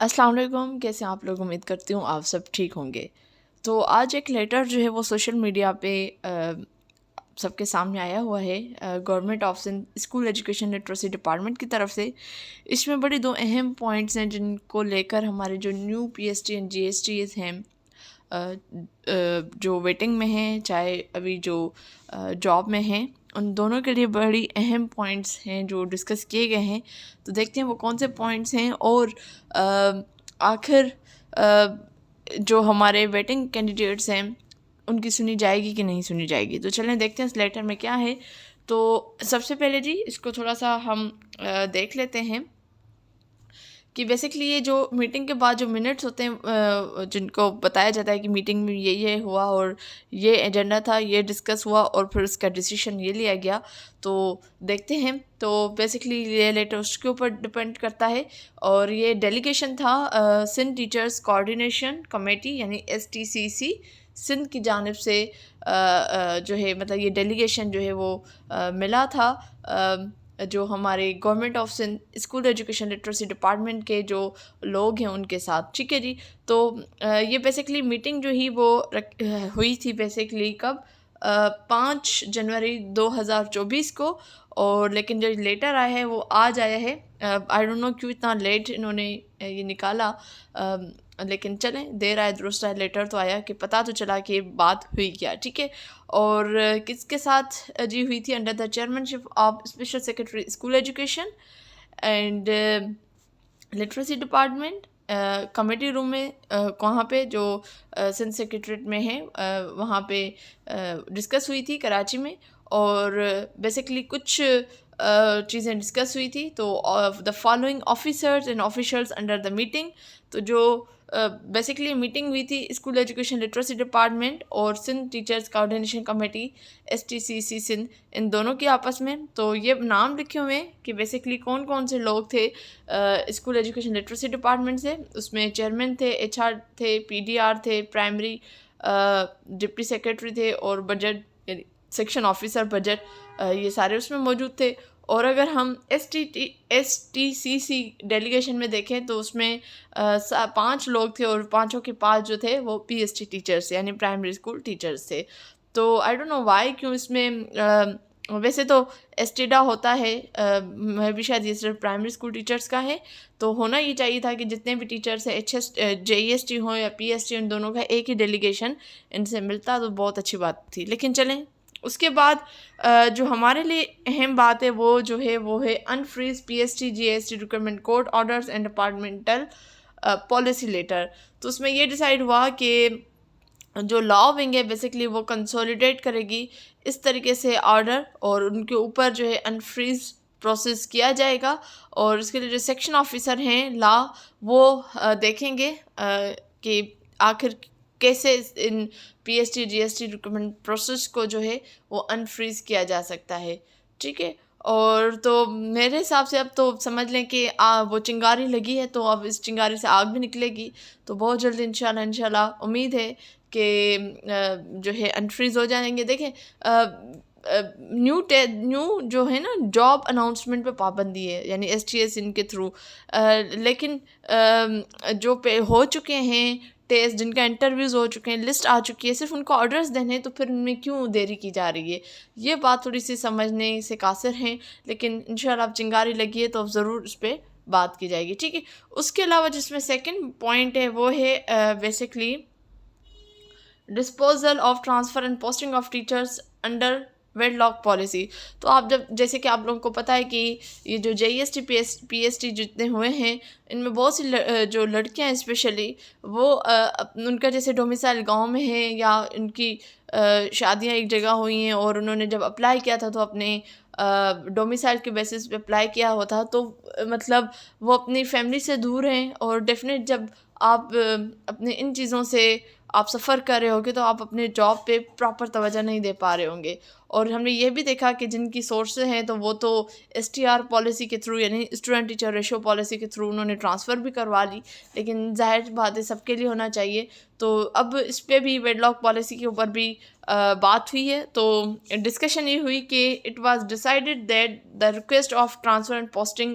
السلام علیکم، کیسے ہیں آپ لوگ؟ امید کرتی ہوں آپ سب ٹھیک ہوں گے۔ تو آج ایک لیٹر جو ہے وہ سوشل میڈیا پہ سب کے سامنے آیا ہوا ہے government of Sindh school education literacy department کی طرف سے۔ اس میں بڑی دو اہم پوائنٹس ہیں جن کو لے کر ہمارے جو new P S T and G S Ts ہیں جو ویٹنگ میں ہیں، چاہے ابھی جو جاب میں ہیں، ان دونوں کے لیے بڑی اہم پوائنٹس ہیں جو ڈسکس کیے گئے ہیں۔ تو دیکھتے ہیں وہ کون سے پوائنٹس ہیں، اور آخر جو ہمارے ویٹنگ کینڈیڈیٹس ہیں ان کی سنی جائے گی کہ نہیں سنی جائے گی۔ تو چلیں دیکھتے ہیں اس لیٹر میں کیا ہے۔ تو سب سے پہلے جی اس کو تھوڑا سا ہم دیکھ لیتے ہیں کہ بیسکلی یہ جو میٹنگ کے بعد جو منٹس ہوتے ہیں جن کو بتایا جاتا ہے کہ میٹنگ میں یہ ہوا اور یہ ایجنڈا تھا، یہ ڈسکس ہوا اور پھر اس کا ڈیسیشن یہ لیا گیا۔ تو دیکھتے ہیں، تو بیسکلی یہ لیٹر اس کے اوپر ڈپینڈ کرتا ہے، اور یہ ڈیلیگیشن تھا سندھ ٹیچرز کوآرڈینیشن کمیٹی یعنی STCC سندھ کی جانب سے جو ہے، مطلب یہ ڈیلیگیشن جو ہے وہ ملا تھا جو ہمارے government of Sindh school education literacy department کے جو لوگ ہیں ان کے ساتھ، ٹھیک ہے جی۔ تو یہ بیسکلی میٹنگ جو ہی وہ ہوئی تھی بیسکلی کب، 5 جنوری 2024 کو، اور لیکن جو لیٹر آیا ہے وہ آج آیا ہے۔ آئی ڈونٹ نو کیوں اتنا لیٹ انہوں نے یہ نکالا، لیکن چلیں دیر آئے درست آئے، لیٹر تو آیا کہ پتہ تو چلا کہ بات ہوئی کیا، ٹھیک ہے۔ اور کس کے ساتھ جی ہوئی تھی؟ Under the chairman ship of special secretary school education and literacy department, committee روم میں، وہاں پہ جو سندھ سیکریٹریٹ میں ہے وہاں پہ ڈسکس ہوئی تھی کراچی میں، اور بیسکلی کچھ چیزیں ڈسکس ہوئی تھی۔ تو the following officers and officials under the meeting, تو جو بیسکلی میٹنگ ہوئی تھی اسکول ایجوکیشن لٹریسی ڈپارٹمنٹ اور Sindh teachers coordination committee STCC Sindh, ان دونوں کے آپس میں۔ تو یہ نام لکھے ہوئے ہیں کہ بیسکلی کون کون سے لوگ تھے اسکول ایجوکیشن لٹریسی ڈپارٹمنٹ سے۔ اس میں چیئرمین تھے، HR تھے، PDR تھے، پرائمری ڈپٹی سیکرٹری تھے، اور بجٹ یعنی سیکشن آفیسر بجٹ، یہ سارے اس میں موجود تھے۔ اور اگر ہم STCC ڈیلیگیشن میں دیکھیں تو اس میں 5 لوگ تھے، اور پانچوں کے 5 جو تھے وہ PST ٹیچرس یعنی پرائمری اسکول ٹیچرس تھے۔ تو آئی ڈونٹ نو وائی کیوں اس میں ویسے تو ایسٹیڈا ہوتا ہے، میں بھی شاید یہ صرف پرائمری اسکول ٹیچرس کا ہے، تو ہونا یہ چاہیے تھا کہ جتنے بھی ٹیچرس ہیں JEST ہوں یا PST، ان دونوں کا ایک ہی ڈیلیگیشن ان سے ملتا تو بہت اچھی بات تھی۔ لیکن چلیں اس کے بعد جو ہمارے لیے اہم بات ہے وہ جو ہے وہ ہے انفریز PST GST requirement code orders and departmental policy letter. تو اس میں یہ ڈیسائیڈ ہوا کہ جو لا ونگ ہے بیسکلی وہ کنسولیڈیٹ کرے گی اس طریقے سے آرڈر، اور ان کے اوپر جو ہے انفریز پروسیس کیا جائے گا، اور اس کے لیے جو سیکشن آفیسر ہیں لا وہ دیکھیں گے کہ آخر کیسے ان PST GST ریکوائرمنٹ پروسیس کو جو ہے وہ انفریز کیا جا سکتا ہے، ٹھیک ہے۔ اور تو میرے حساب سے اب تو سمجھ لیں کہ وہ چنگاری لگی ہے، تو اب اس چنگاری سے آگ بھی نکلے گی، تو بہت جلد انشاءاللہ امید ہے کہ جو ہے انفریز ہو جائیں گے۔ دیکھیں نیو جو ہے نا جاب اناؤنسمنٹ پہ پابندی ہے یعنی STS ان کے تھرو، لیکن جو پہ ہو چکے ہیں ٹیسٹ، جن کا انٹرویوز ہو چکے ہیں، لسٹ آ چکی ہے، صرف ان کو آرڈرز دینے، تو پھر ان میں کیوں دیری کی جا رہی ہے؟ یہ بات تھوڑی سی سمجھنے سے قاصر ہیں، لیکن انشاءاللہ اب چنگاری لگی ہے تو اب ضرور اس پہ بات کی جائے گی، ٹھیک ہے۔ اس کے علاوہ جس میں سیکنڈ پوائنٹ ہے وہ ہے basically disposal of transfer and posting of teachers under wedlock policy. تو آپ جیسے کہ آپ لوگوں کو پتہ ہے کہ یہ جو JEST PST جتنے ہوئے ہیں ان میں بہت سی جو لڑکیاں ہیں اسپیشلی وہ ان کا جیسے ڈومیسائل گاؤں میں ہے، یا ان کی شادیاں ایک جگہ ہوئی ہیں، اور انہوں نے جب اپلائی کیا تھا تو اپنے ڈومیسائل کے بیسس پہ اپلائی کیا ہوا تھا، تو مطلب وہ اپنی فیملی سے دور ہیں، اور ڈیفینیٹ جب آپ اپنے ان چیزوں سے آپ سفر کر رہے ہوگے تو آپ اپنے جاب پہ پراپر توجہ نہیں دے پا رہے ہوں گے۔ اور ہم نے یہ بھی دیکھا کہ جن کی سورسز ہیں تو وہ تو STR پالیسی کے تھرو یعنی اسٹوڈنٹ ٹیچر ریشو پالیسی کے تھرو انہوں نے ٹرانسفر بھی کروا لی، لیکن ظاہر بات ہے سب کے لیے ہونا چاہیے۔ تو اب اس پہ بھی ویڈ لاک پالیسی کے اوپر بھی بات ہوئی ہے، تو ڈسکشن یہ ہوئی کہ it was decided that the request of transfer and posting